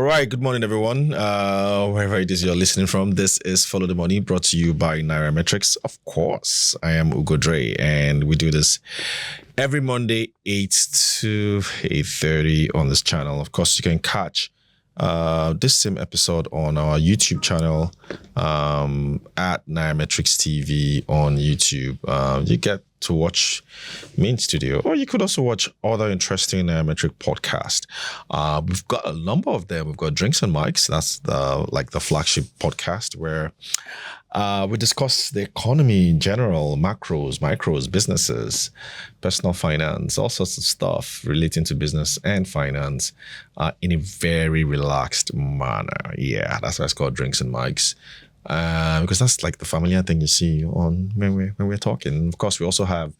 right, good morning, everyone. Wherever it is you're listening from, this is Follow the Money, brought to you by Nairametrics. Of course, I am Ugo Dre, and we do this every Monday, 8 to 8:30 on this channel. Of course, you can catch this same episode on our YouTube channel at Nairametrics TV on YouTube. You get to watch me in studio, or you could also watch other interesting Nairametric podcasts. We've got a number of them. We've got Drinks and Mics. That's the flagship podcast where we discuss the economy in general, macros, micros, businesses, personal finance, all sorts of stuff relating to business and finance in a very relaxed manner. Yeah, that's why it's called Drinks and Mics. Because that's like the familiar thing you see on when we're talking. Of course, we also have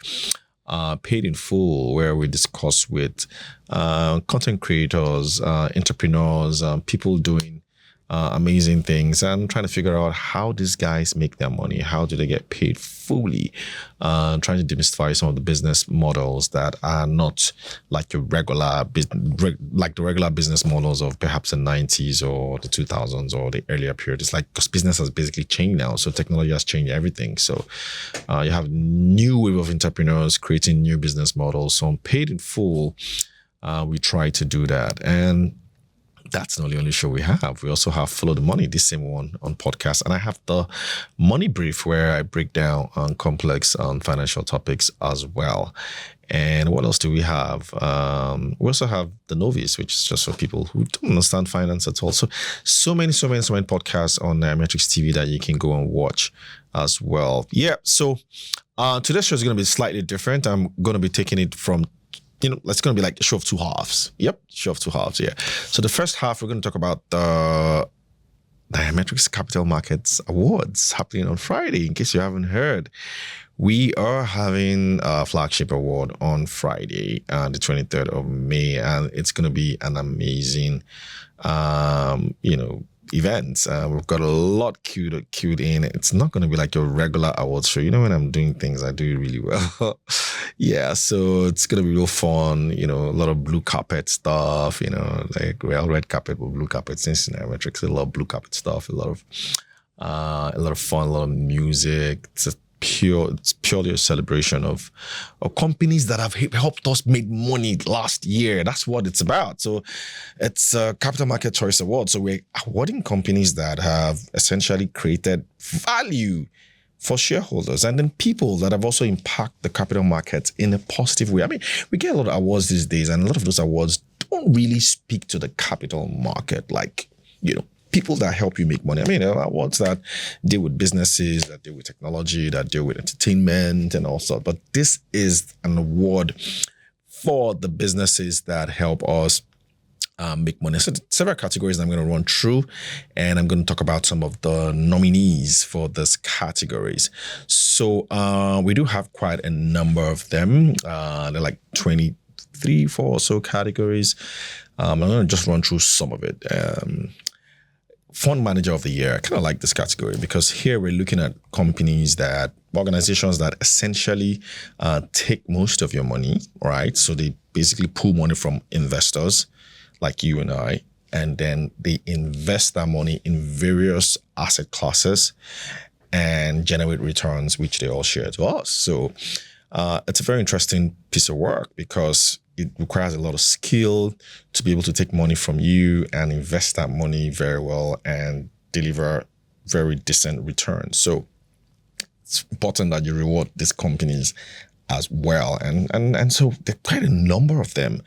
Paid in Full, where we discuss with content creators, entrepreneurs, people doing amazing things and trying to figure out how these guys make their money. How do they get paid fully? Trying to demystify some of the business models that are not like your regular like the regular business models of perhaps the 90s or the 2000s or the earlier period. It's like because business has basically changed now, so technology has changed everything. So you have new wave of entrepreneurs creating new business models. So on Paid in Full, we try to do that. And that's not the only show we have. We also have Follow the Money, this same one on podcast. And I have the Money Brief, where I break down on complex financial topics as well. And what else do we have? We also have The Novice, which is just for people who don't understand finance at all. So many podcasts on Nairametrics TV that you can go and watch as well. Yeah, so today's show is going to be slightly different. I'm going to be taking it from it's going to be like a show of two halves. Yep, show of two halves, yeah. So the first half, we're going to talk about the Nairametrics Capital Markets Awards happening on Friday. In case you haven't heard, we are having a flagship award on Friday, the 23rd of May, and it's going to be an amazing, events. We've got a lot queued in. It's not going to be like your regular awards show. When I'm doing things, I do really well. Yeah, so it's going to be real fun. A lot of blue carpet stuff, like red carpet with blue carpet. Since Nairametrics, a lot of blue carpet stuff, a lot of fun, a lot of music. It's purely a celebration of companies that have helped us make money last year. That's what it's about. So it's a Capital Market Choice Award. So we're awarding companies that have essentially created value for shareholders and then people that have also impacted the capital markets in a positive way. I mean, we get a lot of awards these days, and a lot of those awards don't really speak to the capital market, like, people that help you make money. I mean, there are awards that deal with businesses, that deal with technology, that deal with entertainment and all sorts. But this is an award for the businesses that help us make money. So several categories I'm going to run through, and I'm going to talk about some of the nominees for these categories. So we do have quite a number of them. They're like 23, 4 or so categories. I'm going to just run through some of it. Fund Manager of the Year. I kind of like this category because here we're looking at organizations that essentially take most of your money, right? So they basically pull money from investors like you and I, and then they invest that money in various asset classes and generate returns, which they all share to us. So it's a very interesting piece of work because it requires a lot of skill to be able to take money from you and invest that money very well and deliver very decent returns. So it's important that you reward these companies as well. And so there are quite a number of them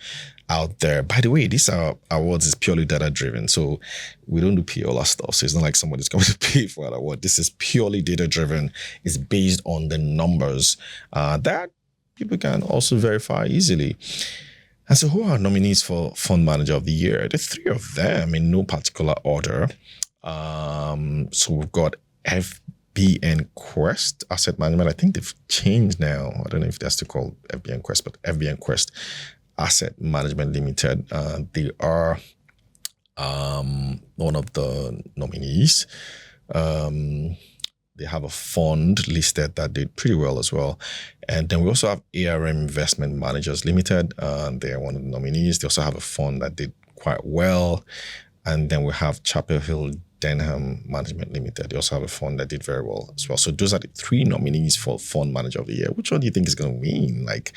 out there. By the way, these awards is purely data driven. So we don't do PR stuff. So it's not like somebody's going to pay for an award. This is purely data driven. It's based on the numbers that people can also verify easily. And so who are nominees for Fund Manager of the Year? There's 3 of them in no particular order. So we've got FBN Quest Asset Management. I think they've changed now. I don't know if that's still called FBN Quest, but FBN Quest Asset Management Limited. They are one of the nominees. They have a fund listed that did pretty well as well. And then we also have ARM Investment Managers Limited. They are one of the nominees. They also have a fund that did quite well. And then we have Chapel Hill Denham Management Limited. They also have a fund that did very well as well. So those are the three nominees for Fund Manager of the Year. Which one do you think is going to win? Like,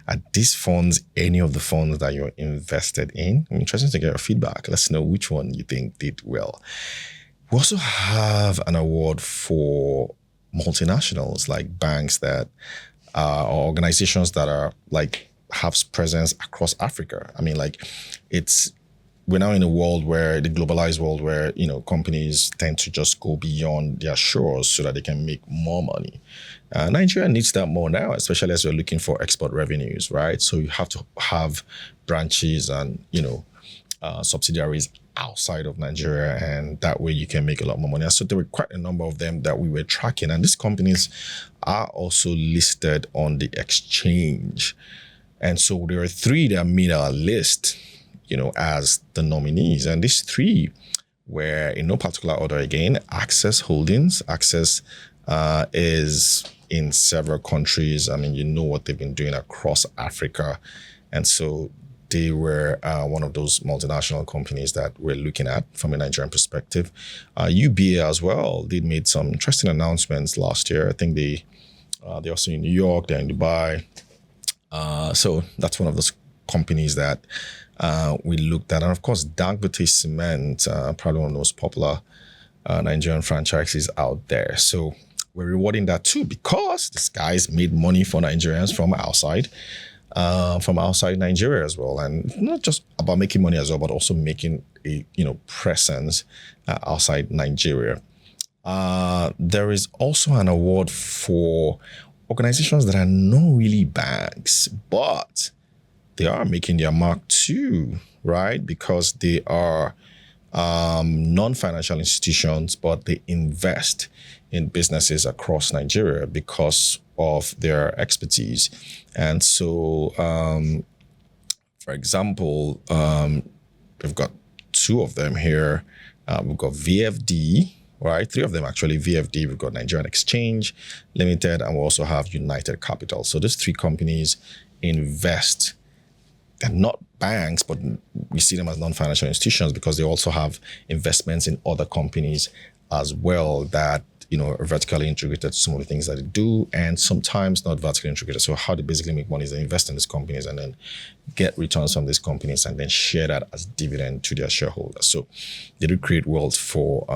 are these funds any of the funds that you're invested in? I'm interested to get your feedback. Let's know which one you think did well. We also have an award for multinationals, like banks that or organizations that are like have presence across Africa. I mean, like we're now in a world where the globalized world where, companies tend to just go beyond their shores so that they can make more money. Nigeria needs that more now, especially as you're looking for export revenues, right? So you have to have branches and, subsidiaries outside of Nigeria, and that way you can make a lot more money. So there were quite a number of them that we were tracking, and these companies are also listed on the exchange. And so there are three that made our list, as the nominees. And these three were in no particular order again. Access Holdings. Access is in several countries. I mean, you know what they've been doing across Africa. And so they were one of those multinational companies that we're looking at from a Nigerian perspective. UBA as well, they made some interesting announcements last year. I think they're also in New York, they're in Dubai. So that's one of those companies that we looked at. And of course, Dangote Cement, probably one of the most popular Nigerian franchises out there. So we're rewarding that too, because these guys made money for Nigerians from outside Nigeria as well. And not just about making money as well, but also making a presence outside Nigeria. There is also an award for organizations that are not really banks, but they are making their mark too, right? Because they are non-financial institutions, but they invest in businesses across Nigeria because of their expertise. And so, for example, we've got two of them here. We've got VFD, right? Three of them actually. VFD, we've got Nigerian Exchange Limited, and we also have United Capital. So these three companies invest. They're not banks, but we see them as non-financial institutions because they also have investments in other companies as well that are vertically integrated to some of the things that they do, and sometimes not vertically integrated. So how they basically make money is they invest in these companies and then get returns from these companies and then share that as dividend to their shareholders. So they do create wealth for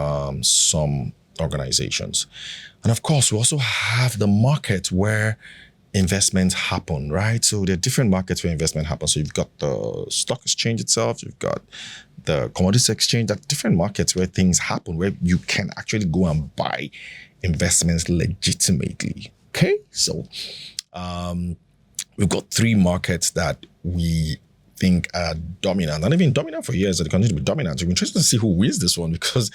some organizations. And of course, we also have the market where investments happen, right? So there are different markets where investment happens. So you've got the stock exchange itself, you've got the commodities exchange, that different markets where things happen, where you can actually go and buy investments legitimately. Okay, so we've got three markets that we think are dominant, and even dominant for years, that they continue to be dominant. So we're interested to see who wins this one, because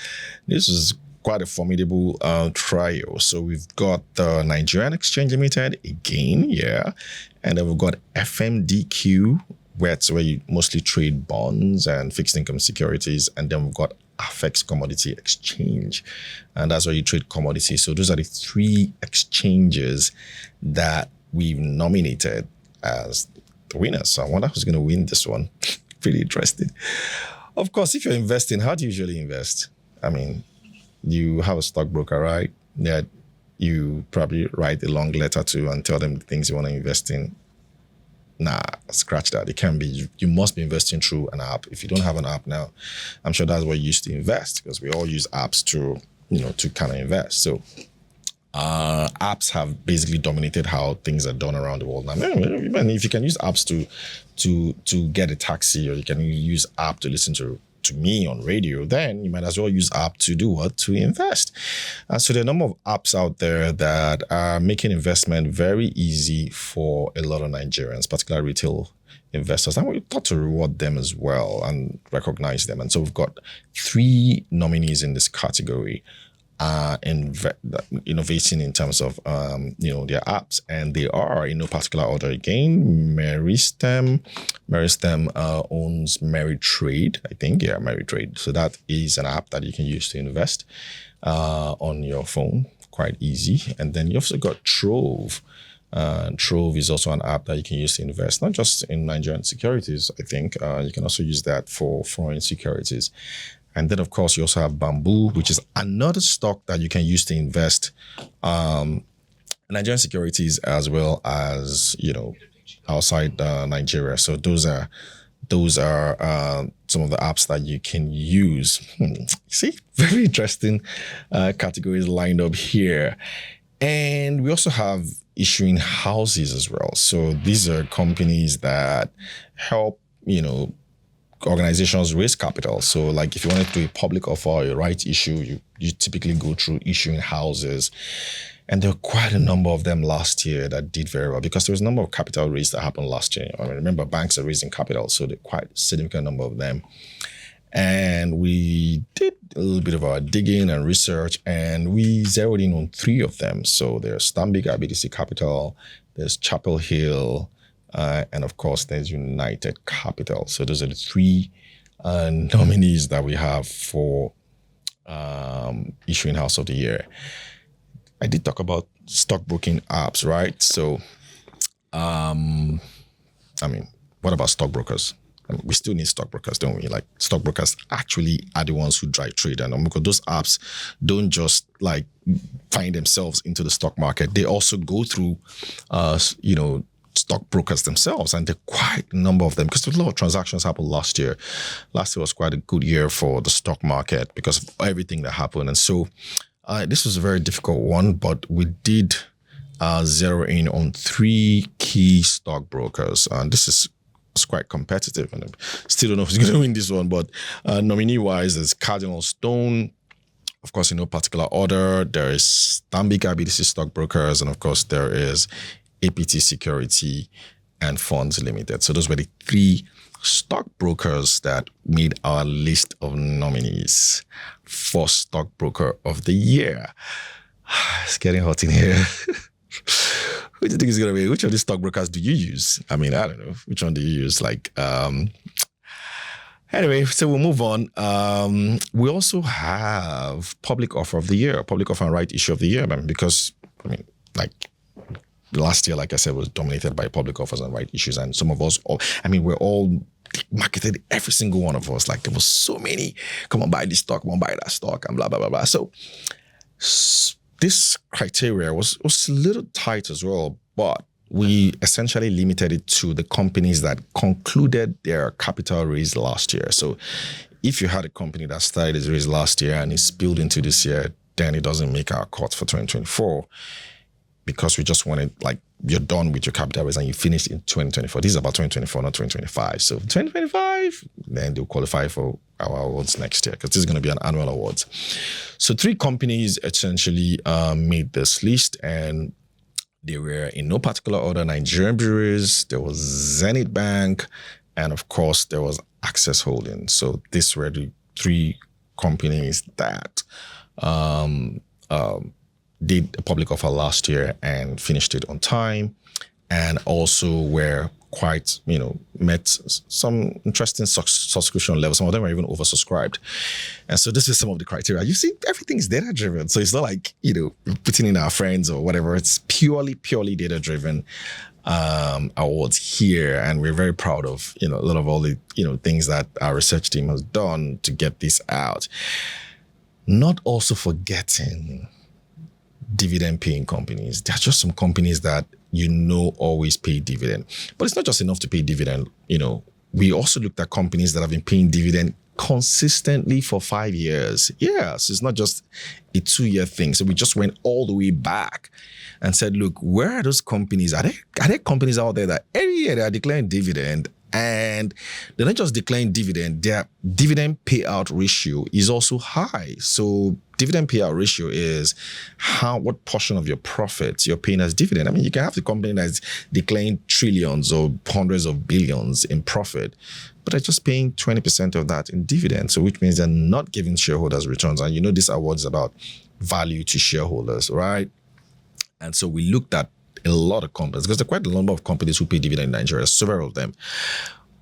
this is quite a formidable trio. So we've got the Nigerian Exchange Limited again, and then we've got FMDQ, where it's where you mostly trade bonds and fixed income securities, and then we've got Afex Commodity Exchange, and that's where you trade commodities. So those are the three exchanges that we've nominated as the winners. So I wonder who's going to win this one. Pretty interested. Of course, if you're investing, how do you usually invest? I mean, you have a stockbroker, right? That you probably write a long letter to and tell them the things you want to invest in. Nah, scratch that. It can be, you must be investing through an app. If you don't have an app now, I'm sure that's where you used to invest, because we all use apps to, to kind of invest. So apps have basically dominated how things are done around the world now. Even if you can use apps to get a taxi, or you can use app to listen to me on radio, then you might as well use app to do what? To invest. So there are a number of apps out there that are making investment very easy for a lot of Nigerians, particularly retail investors. And we thought to reward them as well and recognize them. And so we've got three nominees in this category. Innovating in terms of their apps, and they are in no particular order again. Meristem owns Meritrade, I think. Meritrade. So that is an app that you can use to invest on your phone, quite easy. And then you also got Trove. Trove is also an app that you can use to invest, not just in Nigerian securities. I think you can also use that for foreign securities. And then, of course, you also have Bamboo, which is another stock that you can use to invest Nigerian securities as well as, outside Nigeria. So those are some of the apps that you can use. See, very interesting categories lined up here. And we also have issuing houses as well. So these are companies that help, organizations raise capital. So like if you wanted to do a public offer or a rights issue, you typically go through issuing houses. And there were quite a number of them last year that did very well because there was a number of capital raised that happened last year. I mean, remember, banks are raising capital, so there are quite a significant number of them. And we did a little bit of our digging and research, and we zeroed in on 3 of them. So there's Stanbic IBTC Capital, there's Chapel Hill, and of course, there's United Capital. So those are the 3 nominees that we have for Issuing House of the Year. I did talk about stockbroking apps, right? So, what about stockbrokers? We still need stockbrokers, don't we? Like, stockbrokers actually are the ones who drive trade. And because those apps don't just like find themselves into the stock market, they also go through, stockbrokers themselves, and there are quite a number of them because a lot of transactions happened last year. Last year was quite a good year for the stock market because of everything that happened. And so, this was a very difficult one, but we did zero in on 3 key stockbrokers. And this is quite competitive. And I still don't know who's going to win this one, but nominee-wise, there's Cardinal Stone. Of course, in no particular order, there is Stanbic IBTC Stockbrokers, and of course, there is APT Security and Funds Limited. So those were the 3 stockbrokers that made our list of nominees for Stockbroker of the Year. It's getting hot in here. Who do you think is going to be? Which of these stockbrokers do you use? I mean, I don't know. Which one do you use? Anyway, so we'll move on. We also have Public Offer of the Year, Public Offer and Right Issue of the Year, because, last year, like I said, was dominated by public offers and right issues. And some of us, we're all marketed, every single one of us. Like, there was so many, come on, buy this stock, come on, buy that stock, and blah, blah, blah, blah. So this criteria was a little tight as well, but we essentially limited it to the companies that concluded their capital raise last year. So if you had a company that started its raise last year and is spilled into this year, then it doesn't make our cut for 2024. Because we just wanted, you're done with your capital raise and you finished in 2024. This is about 2024, not 2025. So 2025, then they'll qualify for our awards next year because this is going to be an annual awards. So 3 companies essentially made this list, and they were in no particular order: Nigerian Breweries, there was Zenith Bank, and of course there was Access Holdings. So these were the 3 companies that did a public offer last year and finished it on time, and also were quite, met some interesting subscription levels. Some of them are even oversubscribed. And so this is some of the criteria. You see, everything is data-driven. So it's not like, putting in our friends or whatever. It's purely data-driven awards here. And we're very proud of, a lot of all the, things that our research team has done to get this out. Not also forgetting dividend paying companies. There are just some companies that always pay dividend. But it's not just enough to pay dividend. We also looked at companies that have been paying dividend consistently for 5 years. Yeah, so it's not just a 2-year thing. So we just went all the way back and said, look, where are those companies? Are there companies out there that every year they are declaring dividend? And they're not just declaring dividend, their dividend payout ratio is also high. So dividend payout ratio is what portion of your profits you're paying as dividend. You can have the company that's declaring trillions or hundreds of billions in profit, but they're just paying 20% of that in dividend. So which means they're not giving shareholders returns. And this award is about value to shareholders, right? And so we looked at a lot of companies, because there are quite a number of companies who pay dividend in Nigeria, several of them.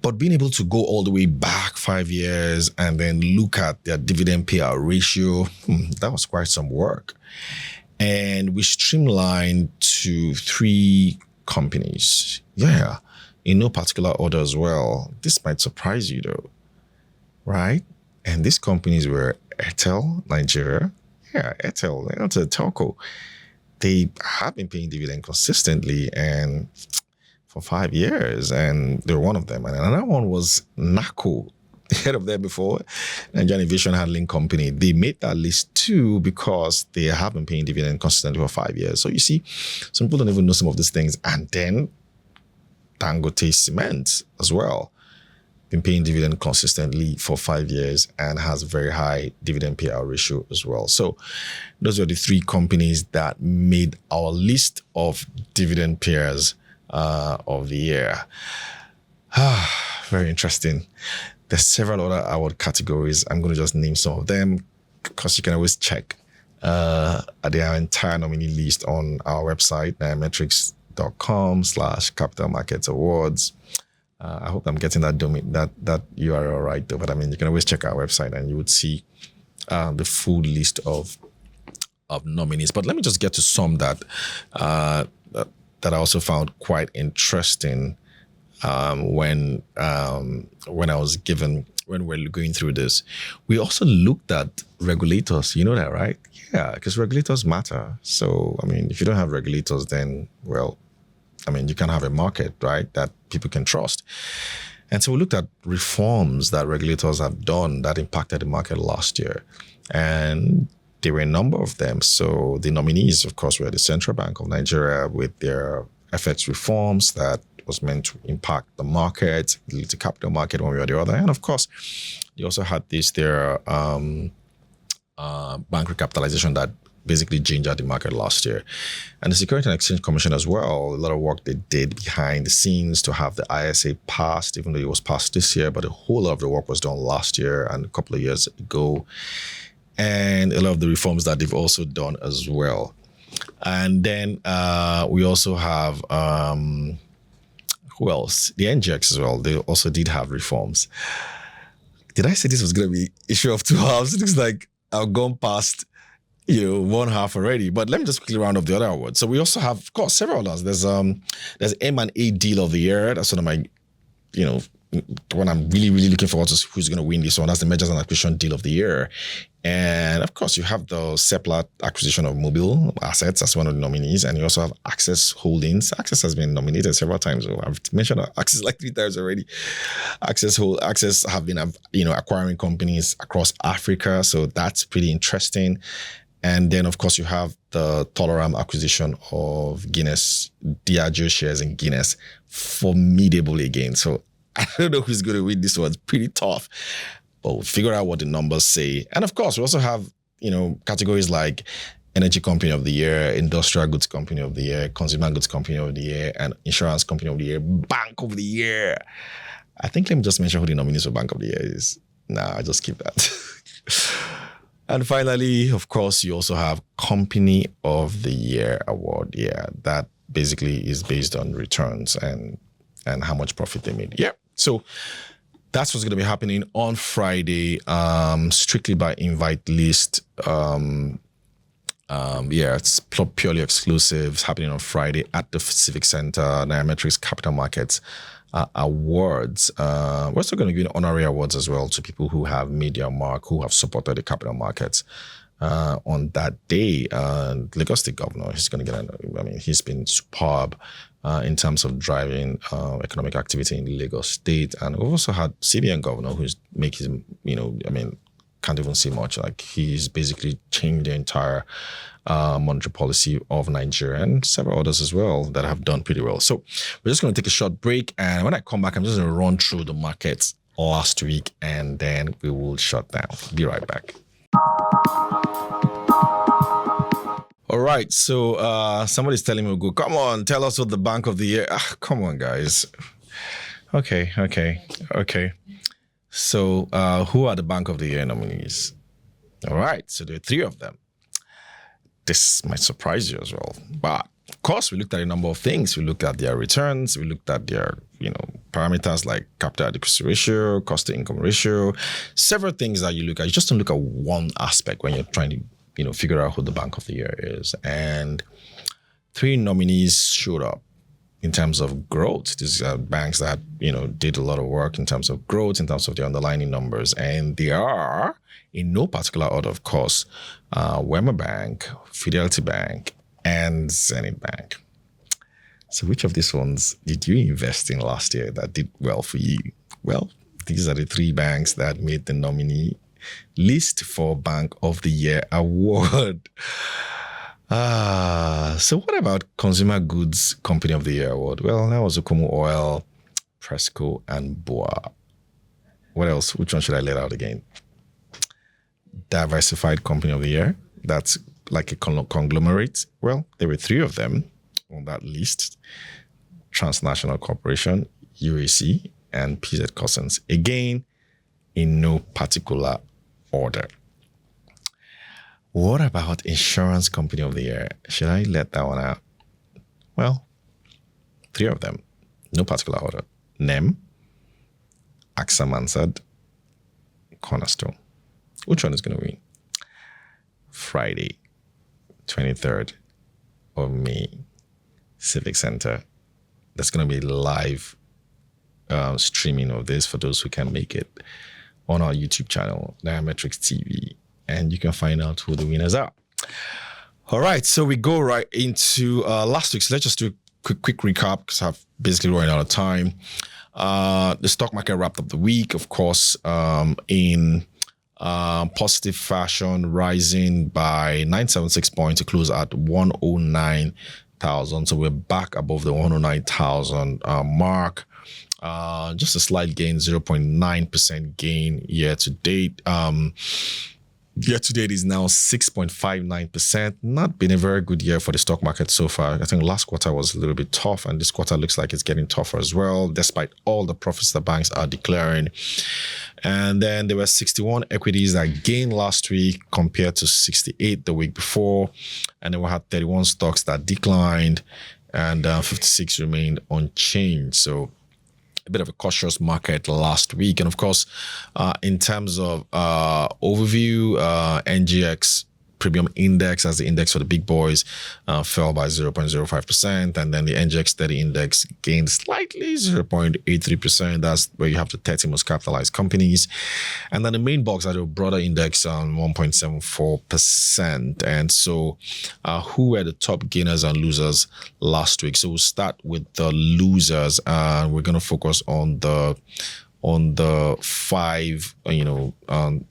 But being able to go all the way back 5 years and then look at their dividend payout ratio, that was quite some work. And we streamlined to 3 companies. Yeah, in no particular order as well. This might surprise you though, right? And these companies were Airtel, Nigeria. Yeah, Airtel, that's a telco. They have been paying dividend consistently and for 5 years, and they're one of them. And another one was NACO, heard of them before, Nigerian Aviation Handling Company. They made that list too because they have been paying dividend consistently for 5 years. So you see, some people don't even know some of these things. And then Dangote Cement as well, been paying dividend consistently for 5 years and has very high dividend payout ratio as well. So those are the 3 companies that made our list of dividend payers of the year. Very interesting. There's several other award categories. I'm going to just name some of them because you can always check their entire nominee list on our website, nairametrics.com/capital markets awards. I hope I'm getting that URL right though, but I mean, you can always check our website and you would see the full list of nominees. But let me just get to some that I also found quite interesting when we're going through this. We also looked at regulators. You know that, right? Yeah, because regulators matter. So, I mean, if you don't have regulators, then, well, I mean, you can have a market, right, that people can trust. And so we looked at reforms that regulators have done that impacted the market last year. And there were a number of them. So the nominees, of course, were the Central Bank of Nigeria with their FX reforms that was meant to impact the market, the capital market one way or the other. And of course, they also had their bank recapitalization that basically gingered the market last year. And the Security and Exchange Commission as well, a lot of work they did behind the scenes to have the ISA passed, even though it was passed this year, but a whole lot of the work was done last year and a couple of years ago. And a lot of the reforms that they've also done as well. And then we also have, who else? The NGX as well. They also did have reforms. Did I say this was going to be issue of 2 halves? It looks like I've gone past, 1 half already. But let me just quickly round up the other awards. So we also have, of course, several others. There's M&A Deal of the year. That's one of my, when I'm really, really looking forward to who's going to win this one. That's the Mergers and Acquisition Deal of the year. And of course, you have the Seplat acquisition of mobile assets as one of the nominees. And you also have Access Holdings. Access has been nominated several times. I've mentioned Access like 3 times already. Access have been, acquiring companies across Africa. So that's pretty interesting. And then, of course, you have the Tolaram acquisition of Guinness, Diageo shares in Guinness, formidable again. So I don't know who's going to win this one. It's pretty tough. But we'll figure out what the numbers say. And of course, we also have, categories like Energy Company of the Year, Industrial Goods Company of the Year, Consumer Goods Company of the Year, and Insurance Company of the Year, Bank of the Year. I think let me just mention who the nominees for Bank of the Year is. Nah, I just keep that. And finally, of course, you also have Company of the Year award. Yeah, that basically is based on returns and how much profit they made. Yeah, so that's what's going to be happening on Friday, strictly by invite list. It's purely exclusive. It's happening on Friday at the Civic Center, Nairametrics Capital Markets Awards. We're also going to give honorary awards as well to people who have made their mark, who have supported the capital markets on that day. Lagos State Governor, he's going to get, he's been superb in terms of driving economic activity in Lagos State. And we've also had CBN Governor who's making, can't even say much. Like he's basically changed the entire monetary policy of Nigeria and several others as well that have done pretty well. So we're just going to take a short break. And when I come back, I'm just going to run through the markets last week and then we will shut down. Be right back. All right, so somebody's telling me, go, come on, tell us what the Bank of the Year. Come on, guys. Okay. So who are the Bank of the Year nominees? All right, so there are 3 of them. This might surprise you as well. But of course, we looked at a number of things. We looked at their returns. We looked at their, parameters like capital adequacy ratio, cost to income ratio, several things that you look at. You just don't look at one aspect when you're trying to, figure out who the Bank of the Year is. And 3 nominees showed up in terms of growth. These are banks that, did a lot of work in terms of growth, in terms of the underlying numbers. And they are, in no particular order, of course, Wema Bank, Fidelity Bank, and Zenith Bank. So which of these ones did you invest in last year that did well for you? Well, these are the 3 banks that made the nominee list for Bank of the Year award. So what about Consumer Goods Company of the Year award? Well, that was Okumu Oil, Presco, and Boa. What else? Which one should I let out again? Diversified Company of the Year. That's like a conglomerate. Well, there were 3 of them on that list: Transnational Corporation, UAC, and PZ Cousins. Again, in no particular order. What about Insurance Company of the Year? Should I let that one out? Well, 3 of them, no particular order: NEM, AXA Mansard, Cornerstone. Which one is going to win? Friday, 23rd of May, Civic Center. There's going to be live streaming of this for those who can make it on our YouTube channel, Nairametrics TV, and you can find out who the winners are. All right, so we go right into last week. So let's just do a quick recap because I've basically run out of time. The stock market wrapped up the week, of course, in positive fashion, rising by 976 points to close at 109,000. So we're back above the 109,000 mark. Just a slight gain, 0.9% gain year to date. Year to date is now 6.59%. Not been a very good year for the stock market so far. I think last quarter was a little bit tough, and this quarter looks like it's getting tougher as well, despite all the profits the banks are declaring. And then there were 61 equities that gained last week compared to 68 the week before. And then we had 31 stocks that declined, and 56 remained unchanged. So a bit of a cautious market last week. And of course, in terms of overview, NGX Premium Index, as the index for the big boys, fell by 0.05%. And then the NGX 30 Index gained slightly, 0.83%. That's where you have the 30 most capitalized companies. And then the main box had a broader index on 1.74%. And so who were the top gainers and losers last week? So we'll start with the losers. We're going to focus on the 5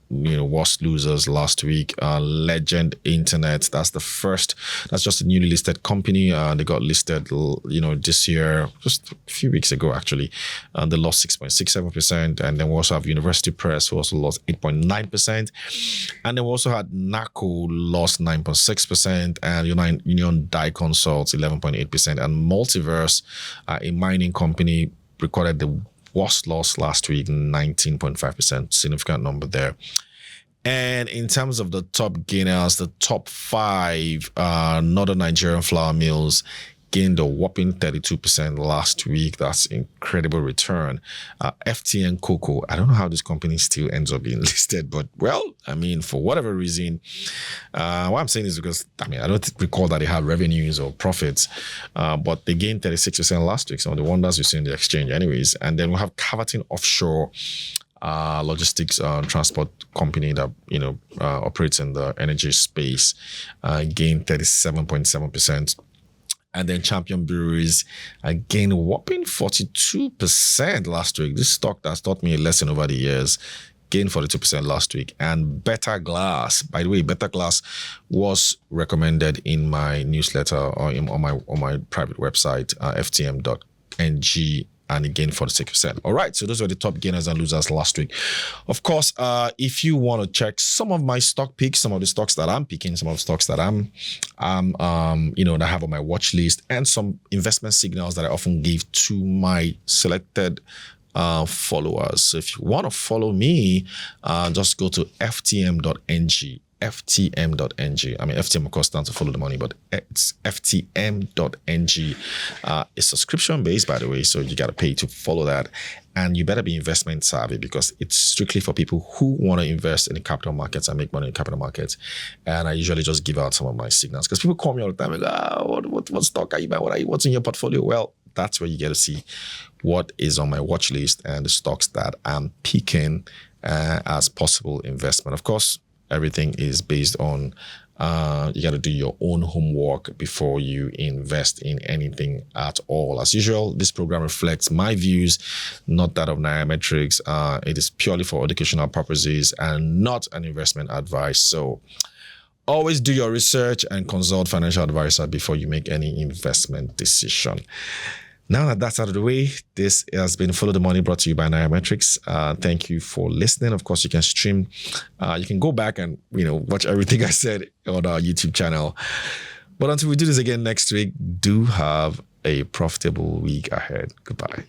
worst losers last week. Legend Internet, that's the first. That's just a newly listed company. They got listed this year, just a few weeks ago actually. They lost 6.67%. And then we also have University Press, who also lost 8.9%. And then we also had NACO lost 9.6%, and Union Die Consults 11.8%, and Multiverse, a mining company, recorded the worst loss last week, 19.5%, significant number there. And in terms of the top gainers, the top 5 Northern Nigerian flour mills gained a whopping 32% last week. That's incredible return. FTN Cocoa, I don't know how this company still ends up being listed, but well, I mean, for whatever reason, what I'm saying is because, I don't recall that they have revenues or profits, but they gained 36% last week. Some of the wonders you see in the exchange anyways. And then we have Caverton Offshore, logistics transport company that operates in the energy space, gained 37.7%. And then Champion Breweries gained a whopping 42% last week. This stock that's taught me a lesson over the years, gained 42% last week. And Better Glass, by the way, Better Glass was recommended in my newsletter or on my private website, ftm.ng. And it gained 46%. All right, so those were the top gainers and losers last week. Of course, if you want to check some of my stock picks, some of the stocks that I'm picking, some of the stocks that that I have on my watch list, and some investment signals that I often give to my selected followers. So if you want to follow me, just go to ftm.ng. ftm.ng. I mean, FTM, of course, stands to follow the money, but it's ftm.ng. It's subscription based, by the way, so you got to pay to follow that. And you better be investment savvy because it's strictly for people who want to invest in the capital markets and make money in capital markets. And I usually just give out some of my signals because people call me all the time and go, what stock are you buying? What's in your portfolio? Well, that's where you get to see what is on my watch list and the stocks that I'm picking as possible investment. Of course, everything is based on you got to do your own homework before you invest in anything at all. As usual, this program reflects my views, not that of Nairametrics. It is purely for educational purposes and not an investment advice. So always do your research and consult financial advisor before you make any investment decision. Now that that's out of the way, this has been Follow the Money brought to you by Nairametrics. Thank you for listening. Of course, you can stream. You can go back and watch everything I said on our YouTube channel. But until we do this again next week, do have a profitable week ahead. Goodbye.